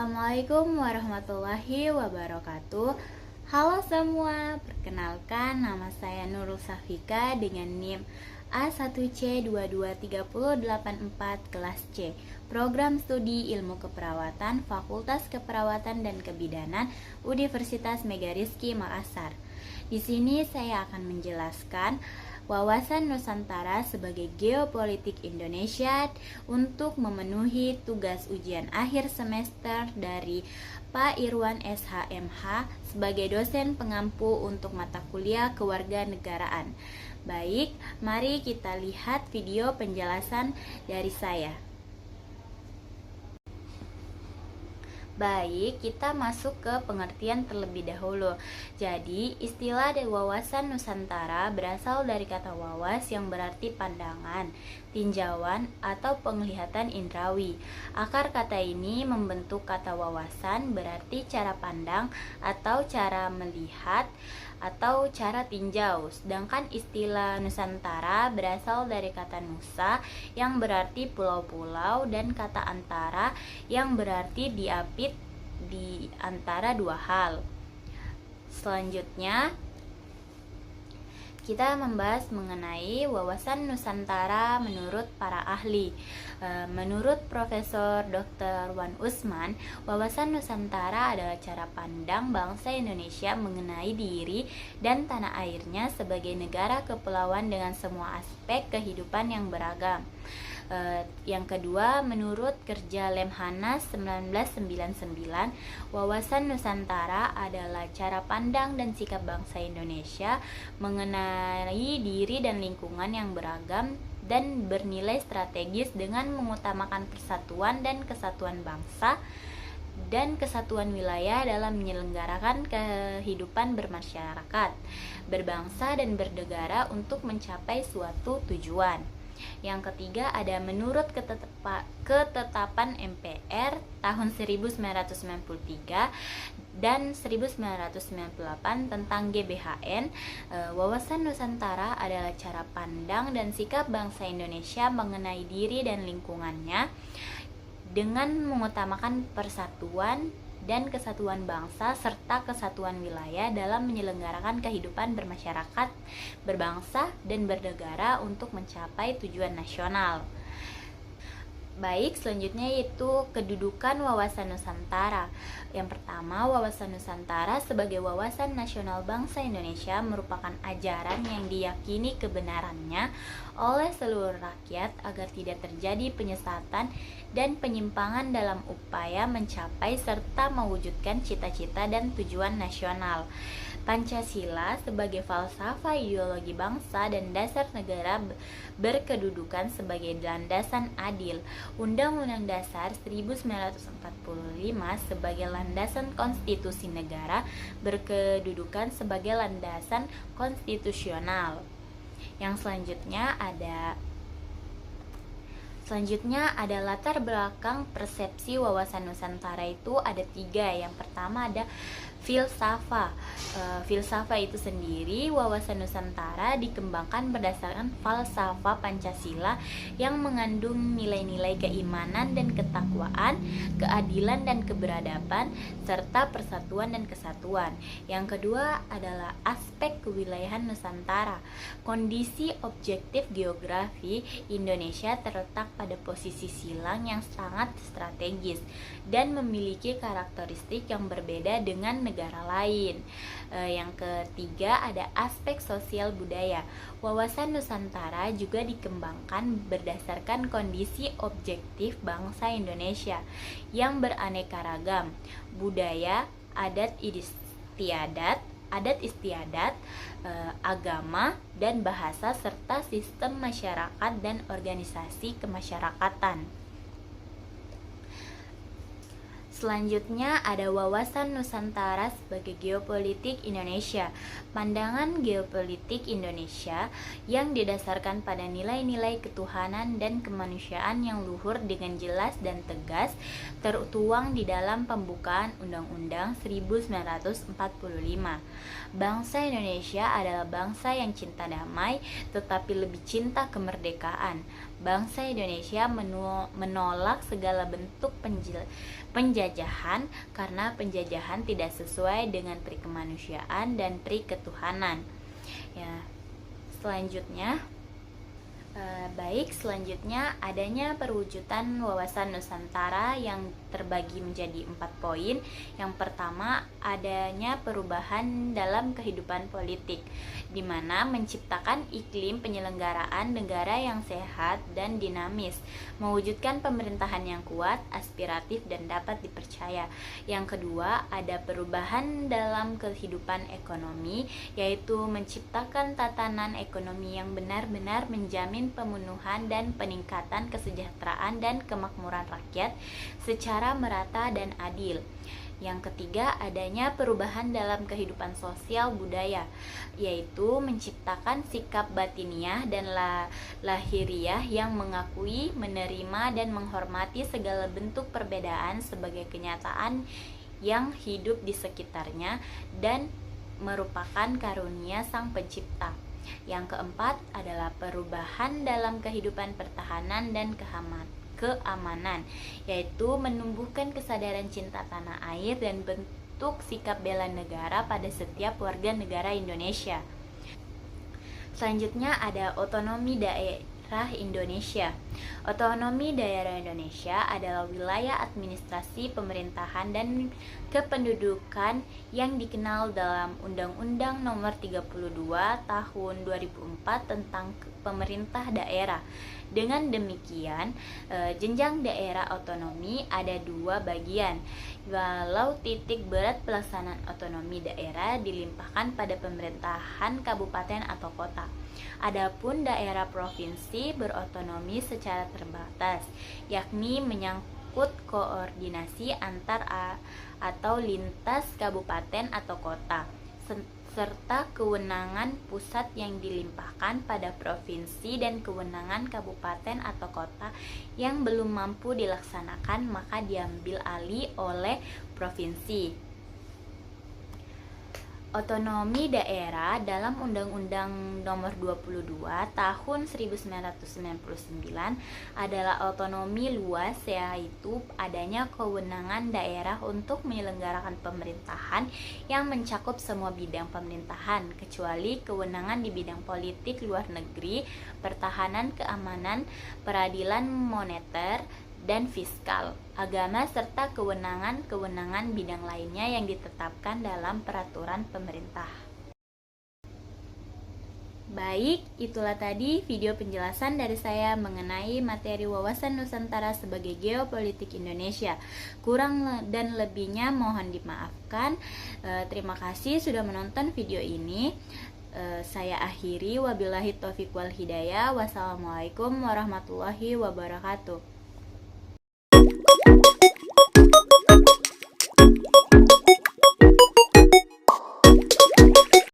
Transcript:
Assalamualaikum warahmatullahi wabarakatuh. Halo semua, perkenalkan nama saya Nurul Safika dengan NIM A1C22384 kelas C, Program Studi Ilmu Keperawatan, Fakultas Keperawatan dan Kebidanan, Universitas Megarizky Makassar. Di sini saya akan menjelaskan wawasan Nusantara sebagai geopolitik Indonesia untuk memenuhi tugas ujian akhir semester dari Pak Irwan SHMH sebagai dosen pengampu untuk mata kuliah kewarganegaraan. Baik, mari kita lihat video penjelasan dari saya. Baik, kita masuk ke pengertian terlebih dahulu. Jadi, istilah dari wawasan Nusantara berasal dari kata wawas yang berarti pandangan, tinjauan, atau penglihatan indrawi. Akar kata ini membentuk kata wawasan berarti cara pandang atau cara melihat atau cara tinjau. Sedangkan istilah Nusantara berasal dari kata nusa yang berarti pulau-pulau dan kata antara yang berarti diapit di antara dua hal. Selanjutnya kita membahas mengenai wawasan Nusantara menurut para ahli. Menurut Profesor Dr. Wan Usman, wawasan Nusantara adalah cara pandang bangsa Indonesia mengenai diri dan tanah airnya sebagai negara kepulauan dengan semua aspek kehidupan yang beragam. Yang kedua, menurut kerja Lemhanas 1999, wawasan Nusantara adalah cara pandang dan sikap bangsa Indonesia mengenai diri dan lingkungan yang beragam dan bernilai strategis dengan mengutamakan persatuan dan kesatuan bangsa dan kesatuan wilayah dalam menyelenggarakan kehidupan bermasyarakat, berbangsa dan bernegara untuk mencapai suatu tujuan. Yang ketiga ada menurut ketetapan MPR tahun 1993 dan 1998 tentang GBHN, wawasan Nusantara adalah cara pandang dan sikap bangsa Indonesia mengenai diri dan lingkungannya dengan mengutamakan persatuan dan kesatuan bangsa serta kesatuan wilayah dalam menyelenggarakan kehidupan bermasyarakat, berbangsa, dan bernegara untuk mencapai tujuan nasional. Baik, selanjutnya yaitu kedudukan wawasan Nusantara. Yang pertama, wawasan Nusantara sebagai wawasan nasional bangsa Indonesia merupakan ajaran yang diyakini kebenarannya oleh seluruh rakyat agar tidak terjadi penyesatan dan penyimpangan dalam upaya mencapai serta mewujudkan cita-cita dan tujuan nasional. Pancasila sebagai falsafah ideologi bangsa dan dasar negara berkedudukan sebagai landasan adil. Undang-Undang Dasar 1945 sebagai landasan konstitusi negara berkedudukan sebagai landasan konstitusional. Yang selanjutnya ada latar belakang persepsi wawasan Nusantara itu ada 3. Yang pertama ada filsafat. Filsafat itu sendiri wawasan Nusantara dikembangkan berdasarkan falsafah Pancasila yang mengandung nilai-nilai keimanan dan ketakwaan, keadilan dan keberadaban, serta persatuan dan kesatuan. Yang kedua adalah aspek kewilayahan Nusantara. Kondisi objektif geografi Indonesia terletak pada posisi silang yang sangat strategis dan memiliki karakteristik yang berbeda dengan negara lain. Yang ketiga ada aspek sosial budaya. Wawasan Nusantara juga dikembangkan berdasarkan kondisi objektif bangsa Indonesia yang beraneka ragam, budaya, adat istiadat, agama, dan bahasa serta sistem masyarakat dan organisasi kemasyarakatan. Selanjutnya ada wawasan Nusantara sebagai geopolitik Indonesia. Pandangan geopolitik Indonesia yang didasarkan pada nilai-nilai ketuhanan dan kemanusiaan yang luhur dengan jelas dan tegas tertuang di dalam pembukaan Undang-Undang 1945. Bangsa Indonesia adalah bangsa yang cinta damai tetapi lebih cinta kemerdekaan. Bangsa Indonesia menolak segala bentuk penjajahan penjajahan karena penjajahan tidak sesuai dengan pri kemanusiaan dan pri ketuhanan. Ya, selanjutnya selanjutnya adanya perwujudan wawasan Nusantara yang terbagi menjadi 4 poin. Yang pertama, adanya perubahan dalam kehidupan politik, di mana menciptakan iklim penyelenggaraan negara yang sehat dan dinamis, mewujudkan pemerintahan yang kuat, aspiratif, dan dapat dipercaya. Yang kedua, ada perubahan dalam kehidupan ekonomi, yaitu menciptakan tatanan ekonomi yang benar-benar menjamin pemenuhan dan peningkatan kesejahteraan dan kemakmuran rakyat secara merata dan adil. Yang ketiga, adanya perubahan dalam kehidupan sosial budaya, yaitu menciptakan sikap batiniah dan lahiriah yang mengakui, menerima, dan menghormati segala bentuk perbedaan sebagai kenyataan yang hidup di sekitarnya dan merupakan karunia Sang Pencipta. Yang keempat adalah perubahan dalam kehidupan pertahanan dan keamanan, yaitu menumbuhkan kesadaran cinta tanah air dan bentuk sikap bela negara pada setiap warga negara Indonesia. Selanjutnya ada otonomi daerah Indonesia. Otonomi daerah Indonesia adalah wilayah administrasi pemerintahan dan kependudukan yang dikenal dalam Undang-Undang Nomor 32 Tahun 2004 tentang pemerintah daerah. Dengan demikian, jenjang daerah otonomi ada 2 bagian. Walau titik berat pelaksanaan otonomi daerah dilimpahkan pada pemerintahan kabupaten atau kota. Adapun daerah provinsi berotonomi secara terbatas, yakni menyangkut koordinasi antar atau lintas kabupaten atau kota, serta kewenangan pusat yang dilimpahkan pada provinsi dan kewenangan kabupaten atau kota yang belum mampu dilaksanakan maka diambil alih oleh provinsi. Otonomi daerah dalam Undang-Undang Nomor 22 Tahun 1999 adalah otonomi luas, yaitu adanya kewenangan daerah untuk menyelenggarakan pemerintahan yang mencakup semua bidang pemerintahan kecuali kewenangan di bidang politik luar negeri, pertahanan, keamanan, peradilan moneter dan fiskal, agama, serta kewenangan-kewenangan bidang lainnya yang ditetapkan dalam peraturan pemerintah. Baik, itulah tadi video penjelasan dari saya mengenai materi wawasan Nusantara sebagai geopolitik Indonesia. Kurang dan lebihnya mohon dimaafkan. Terima kasih sudah menonton video ini. Saya akhiri, wabillahi taufiq wal hidayah. Wassalamualaikum warahmatullahi wabarakatuh.